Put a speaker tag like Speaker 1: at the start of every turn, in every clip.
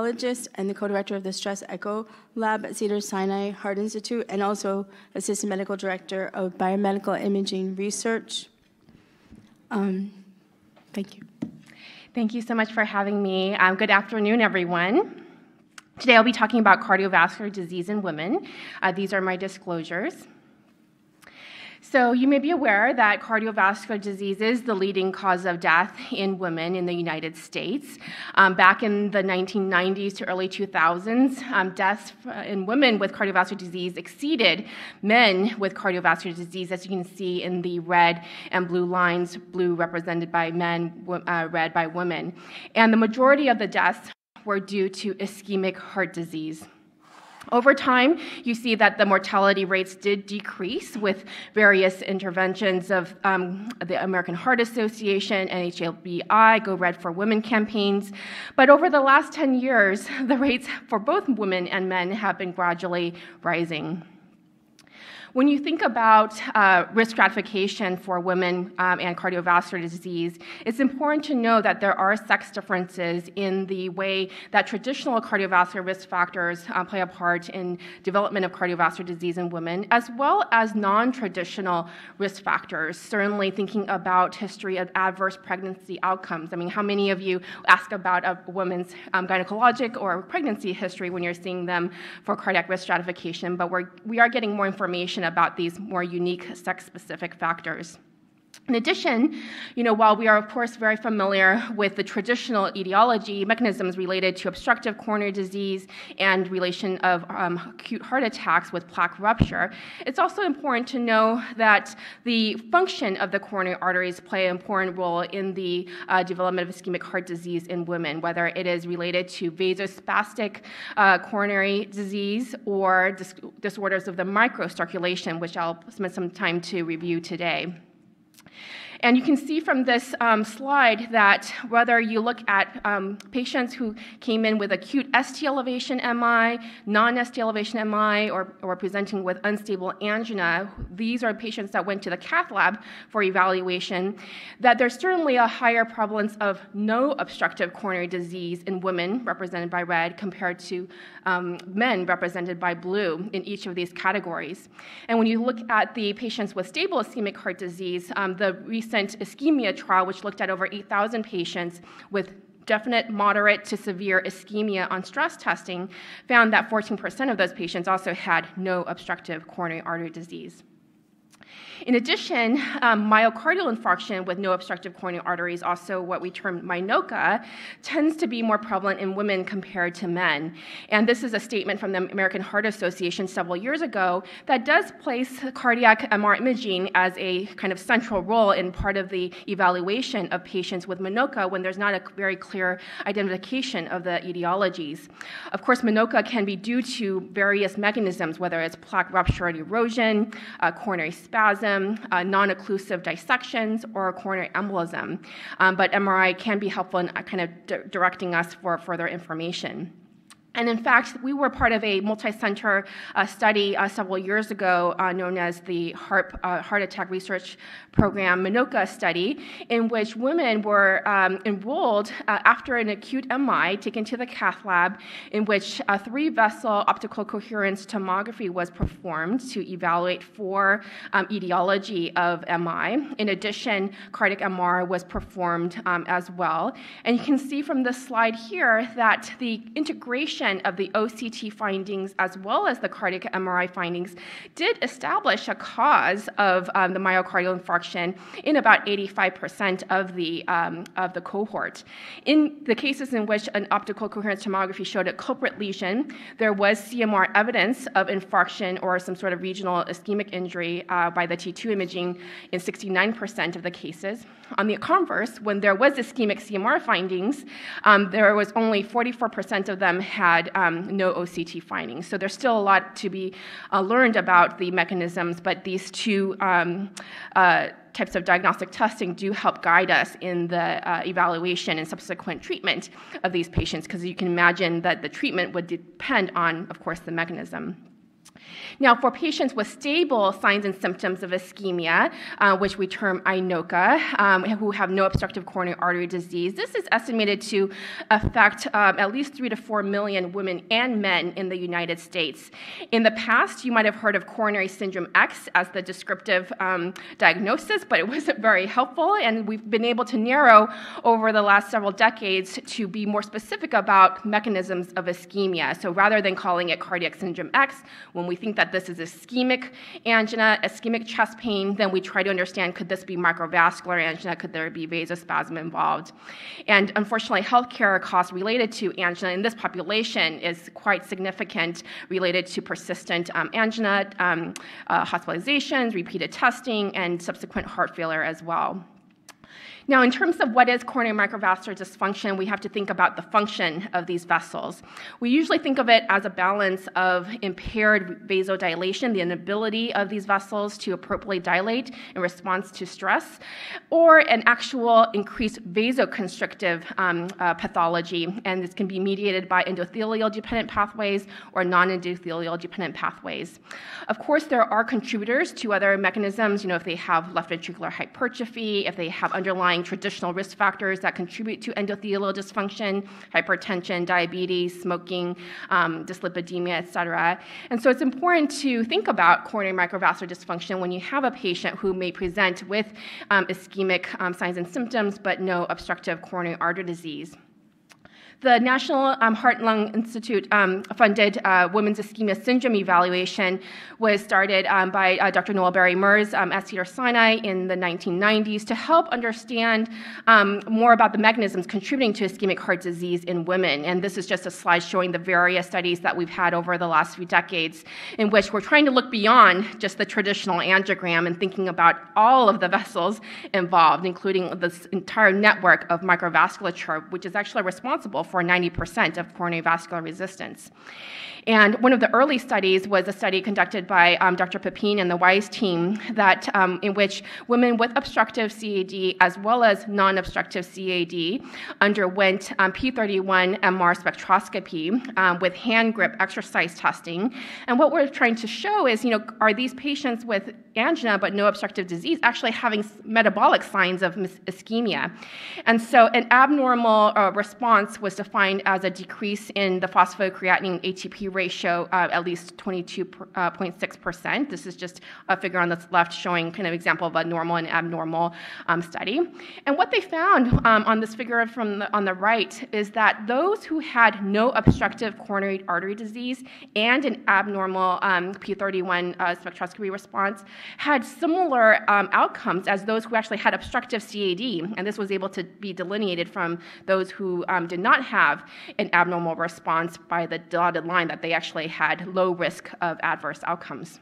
Speaker 1: cardiologist and the co-director of the Stress Echo Lab at Cedars-Sinai Heart Institute, and also assistant medical director of biomedical imaging research. Thank you.
Speaker 2: Thank you so much for having me. Good afternoon, everyone. Today I'll be talking about cardiovascular disease in women. These are my disclosures. So you may be aware that cardiovascular disease is the leading cause of death in women in the United States. Back in the 1990s to early 2000s, deaths in women with cardiovascular disease exceeded men with cardiovascular disease, as you can see in the red and blue lines, blue represented by men, red by women. And the majority of the deaths were due to ischemic heart disease. Over time, you see that the mortality rates did decrease with various interventions of the American Heart Association, NHLBI, Go Red for Women campaigns. But over the last 10 years, the rates for both women and men have been gradually rising. When you think about risk stratification for women and cardiovascular disease, it's important to know that there are sex differences in the way that traditional cardiovascular risk factors play a part in development of cardiovascular disease in women, as well as non-traditional risk factors, certainly thinking about history of adverse pregnancy outcomes. I mean, how many of you ask about a woman's gynecologic or pregnancy history when you're seeing them for cardiac risk stratification? But we are getting more information about these more unique sex-specific factors. In addition, while we are, of course, very familiar with the traditional etiology mechanisms related to obstructive coronary disease and relation of acute heart attacks with plaque rupture, it's also important to know that the function of the coronary arteries play an important role in the development of ischemic heart disease in women, whether it is related to vasospastic coronary disease or disorders of the microcirculation, which I'll spend some time to review today. And you can see from this slide that whether you look at patients who came in with acute ST elevation MI, non-ST elevation MI, or presenting with unstable angina, these are patients that went to the cath lab for evaluation, that there's certainly a higher prevalence of no obstructive coronary disease in women, represented by red, compared to men, represented by blue, in each of these categories. And when you look at the patients with stable ischemic heart disease, the recent ischemia trial, which looked at over 8,000 patients with definite moderate to severe ischemia on stress testing, found that 14% of those patients also had no obstructive coronary artery disease. In addition, myocardial infarction with no obstructive coronary arteries, also what we term MINOCA, tends to be more prevalent in women compared to men. And this is a statement from the American Heart Association several years ago that does place cardiac MR imaging as a kind of central role in part of the evaluation of patients with MINOCA when there's not a very clear identification of the etiologies. Of course, MINOCA can be due to various mechanisms, whether it's plaque rupture and erosion, coronary spasm, non-occlusive dissections, or coronary embolism. But MRI can be helpful in kind of directing us for further information. And in fact, we were part of a multi-center study several years ago known as the Heart Attack Research Program MINOCA study, in which women were enrolled after an acute MI taken to the cath lab, in which a 3-vessel optical coherence tomography was performed to evaluate for etiology of MI. In addition, cardiac MR was performed as well. And you can see from this slide here that the integration of the OCT findings as well as the cardiac MRI findings did establish a cause of the myocardial infarction in about 85% of the cohort. In the cases in which an optical coherence tomography showed a culprit lesion, there was CMR evidence of infarction or some sort of regional ischemic injury by the T2 imaging in 69% of the cases. On the converse, when there was ischemic CMR findings, there was only 44% of them had no OCT findings. So there's still a lot to be learned about the mechanisms, but these two types of diagnostic testing do help guide us in the evaluation and subsequent treatment of these patients, because you can imagine that the treatment would depend on, of course, the mechanism. Now, for patients with stable signs and symptoms of ischemia, which we term INOCA, who have no obstructive coronary artery disease, this is estimated to affect at least 3 to 4 million women and men in the United States. In the past, you might have heard of coronary syndrome X as the descriptive diagnosis, but it wasn't very helpful, and we've been able to narrow over the last several decades to be more specific about mechanisms of ischemia. So rather than calling it cardiac syndrome X, when we think that this is ischemic angina, ischemic chest pain, then we try to understand, could this be microvascular angina? Could there be vasospasm involved? And unfortunately, healthcare costs related to angina in this population is quite significant, related to persistent angina, hospitalizations, repeated testing, and subsequent heart failure as well. Now, in terms of what is coronary microvascular dysfunction, we have to think about the function of these vessels. We usually think of it as a balance of impaired vasodilation, the inability of these vessels to appropriately dilate in response to stress, or an actual increased vasoconstrictive pathology, and this can be mediated by endothelial-dependent pathways or non-endothelial-dependent pathways. Of course, there are contributors to other mechanisms, if they have left ventricular hypertrophy, if they have underlying traditional risk factors that contribute to endothelial dysfunction, hypertension, diabetes, smoking, dyslipidemia, et cetera. And so it's important to think about coronary microvascular dysfunction when you have a patient who may present with ischemic signs and symptoms, but no obstructive coronary artery disease. The National Heart and Lung Institute funded Women's Ischemia Syndrome Evaluation was started by Dr. Noel Berry-Mers at Cedars-Sinai in the 1990s to help understand more about the mechanisms contributing to ischemic heart disease in women. And this is just a slide showing the various studies that we've had over the last few decades in which we're trying to look beyond just the traditional angiogram and thinking about all of the vessels involved, including this entire network of microvasculature, which is actually responsible for 90% of coronary vascular resistance. And one of the early studies was a study conducted by Dr. Pepin and the WISE team that in which women with obstructive CAD as well as non-obstructive CAD underwent P31 MR spectroscopy with hand grip exercise testing. And what we're trying to show is, are these patients with angina but no obstructive disease actually having metabolic signs of ischemia? And so an abnormal response was defined as a decrease in the phosphocreatinine ATP ratio at least 22.6%. This is just a figure on the left showing kind of example of a normal and abnormal study. And what they found on this figure on the right is that those who had no obstructive coronary artery disease and an abnormal P31 spectroscopy response had similar outcomes as those who actually had obstructive CAD, and this was able to be delineated from those who did not have an abnormal response by the dotted line that they actually had low risk of adverse outcomes.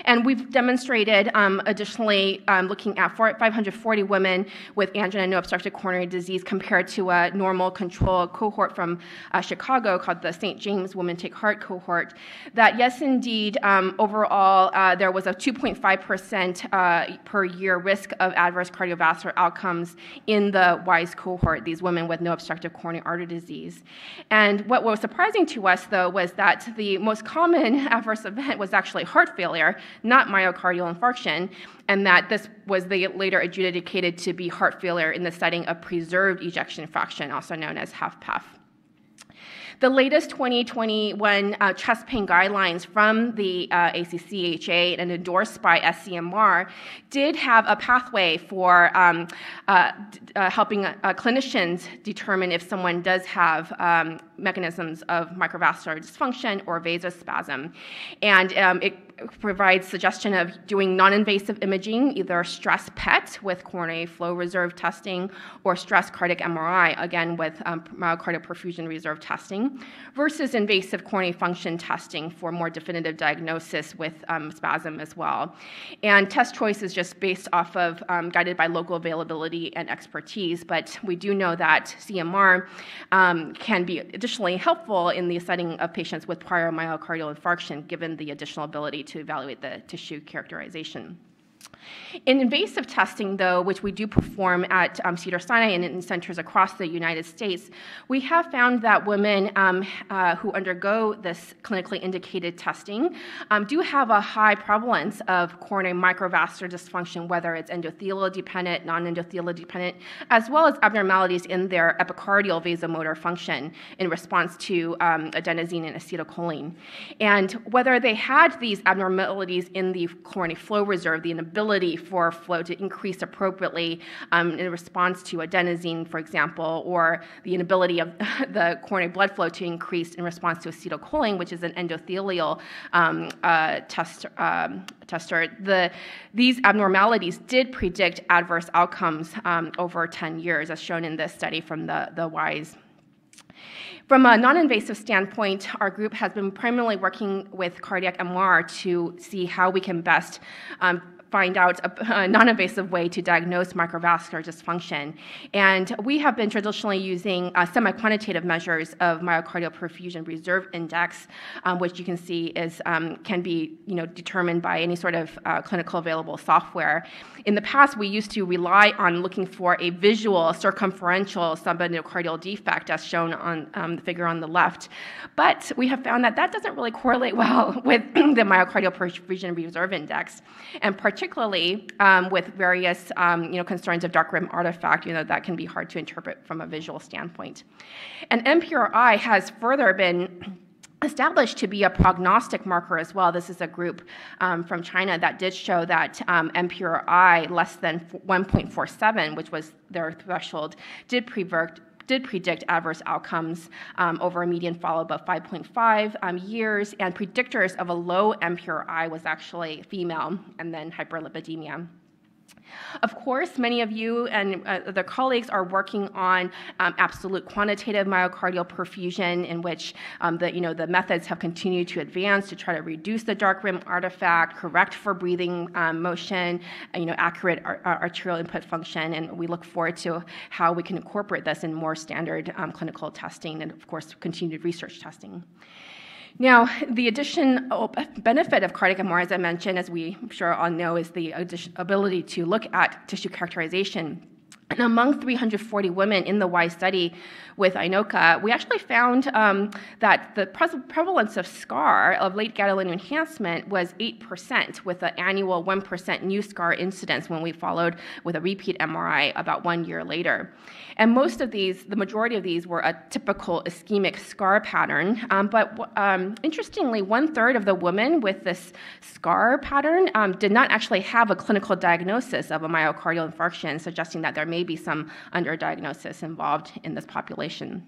Speaker 2: And we've demonstrated, additionally, looking at 540 women with angina and no obstructive coronary disease compared to a normal control cohort from Chicago called the St. James Women Take Heart cohort, that yes, indeed, overall, there was a 2.5% per year risk of adverse cardiovascular outcomes in the WISE cohort, these women with no obstructive coronary artery disease. And what was surprising to us, though, was that the most common adverse event was actually heart failure, not myocardial infarction, and that this was later adjudicated to be heart failure in the setting of preserved ejection fraction, also known as HFpEF. The latest 2021 chest pain guidelines from the ACCHA and endorsed by SCMR did have a pathway for helping clinicians determine if someone does have mechanisms of microvascular dysfunction or vasospasm. And it provides suggestion of doing non-invasive imaging, either stress PET with coronary flow reserve testing or stress cardiac MRI, again with myocardial perfusion reserve testing, versus invasive coronary function testing for more definitive diagnosis with spasm as well. And test choice is just based off of guided by local availability and expertise, but we do know that CMR can be additionally helpful in the setting of patients with prior myocardial infarction, given the additional ability to evaluate the tissue characterization. In invasive testing, though, which we do perform at Cedars-Sinai and in centers across the United States, we have found that women who undergo this clinically indicated testing do have a high prevalence of coronary microvascular dysfunction, whether it's endothelial-dependent, non-endothelial-dependent, as well as abnormalities in their epicardial vasomotor function in response to adenosine and acetylcholine. And whether they had these abnormalities in the coronary flow reserve, the inability for flow to increase appropriately in response to adenosine, for example, or the inability of the coronary blood flow to increase in response to acetylcholine, which is an endothelial tester. These abnormalities did predict adverse outcomes over 10 years, as shown in this study from the WISE. From a non-invasive standpoint, our group has been primarily working with cardiac MR to see how we can best find out a non-invasive way to diagnose microvascular dysfunction. And we have been traditionally using semi-quantitative measures of myocardial perfusion reserve index, which you can see is can be determined by any sort of clinical available software. In the past, we used to rely on looking for a visual circumferential subendocardial defect, as shown on the figure on the left. But we have found that doesn't really correlate well with the myocardial perfusion reserve index, and particularly with various concerns of dark rim artifact, that can be hard to interpret from a visual standpoint. And MPRI has further been established to be a prognostic marker as well. This is a group from China that did show that MPRI less than 1.47, which was their threshold, did predict adverse outcomes over a median follow-up of 5.5 years, and predictors of a low MPRI was actually female, and then hyperlipidemia. Of course, many of you and their colleagues are working on absolute quantitative myocardial perfusion, in which the methods have continued to advance to try to reduce the dark rim artifact, correct for breathing motion, accurate arterial input function, and we look forward to how we can incorporate this in more standard clinical testing and, of course, continued research testing. Now, the additional benefit of cardiac MR, as I mentioned, as we I'm sure all know, is the ability to look at tissue characterization. And among 340 women in the WISE study with INOCA, we actually found that the prevalence of SCAR, of late gadolinium enhancement, was 8%, with an annual 1% new SCAR incidence when we followed with a repeat MRI about 1 year later. And most of these, the majority of these, were a typical ischemic SCAR pattern. But interestingly, 1/3 of the women with this SCAR pattern did not actually have a clinical diagnosis of a myocardial infarction, suggesting that there may be some underdiagnosis involved in this population.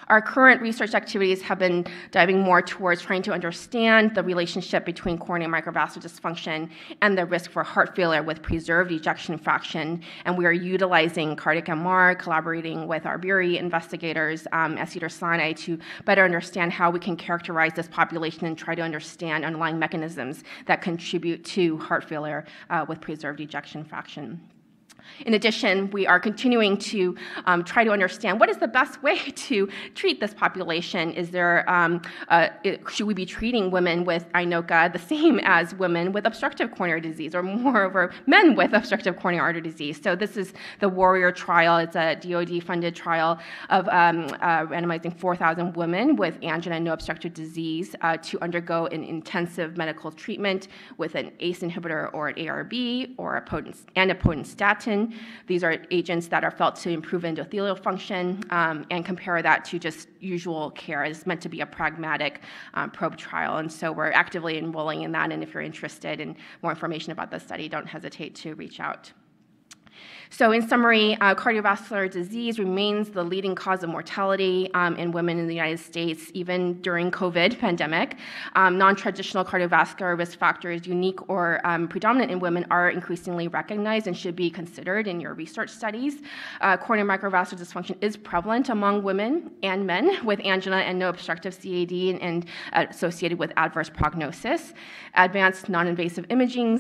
Speaker 2: Our current research activities have been diving more towards trying to understand the relationship between coronary microvascular dysfunction and the risk for heart failure with preserved ejection fraction, and we are utilizing cardiac MR, collaborating with our BURI investigators at Cedars-Sinai to better understand how we can characterize this population and try to understand underlying mechanisms that contribute to heart failure with preserved ejection fraction. In addition, we are continuing to try to understand what is the best way to treat this population. Is there, should we be treating women with INOCA the same as women with obstructive coronary disease, or moreover, men with obstructive coronary artery disease? So this is the Warrior trial. It's a DoD-funded trial of randomizing 4,000 women with angina and no obstructive disease to undergo an intensive medical treatment with an ACE inhibitor or an ARB or a potent statin. These are agents that are felt to improve endothelial function, and compare that to just usual care. It's meant to be a pragmatic probe trial, and so we're actively enrolling in that, and if you're interested in more information about the study, don't hesitate to reach out. So in summary, cardiovascular disease remains the leading cause of mortality in women in the United States, even during COVID pandemic. Non-traditional cardiovascular risk factors, unique or predominant in women, are increasingly recognized and should be considered in your research studies. Coronary microvascular dysfunction is prevalent among women and men with angina and no obstructive CAD and associated with adverse prognosis. Advanced non-invasive imaging,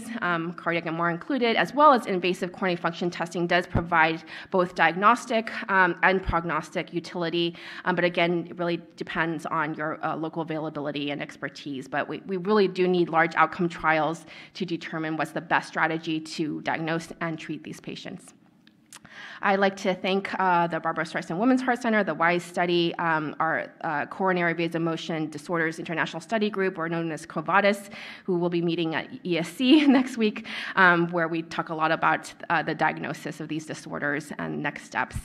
Speaker 2: cardiac MR included, as well as invasive coronary function correlation testing does provide both diagnostic and prognostic utility, but again, it really depends on your local availability and expertise. But we really do need large outcome trials to determine what's the best strategy to diagnose and treat these patients. I'd like to thank the Barbara Streisand Women's Heart Center, the WISE study, our Coronary Vasomotion Disorders International Study Group, or known as COVADIS, who will be meeting at ESC next week, where we talk a lot about the diagnosis of these disorders and next steps.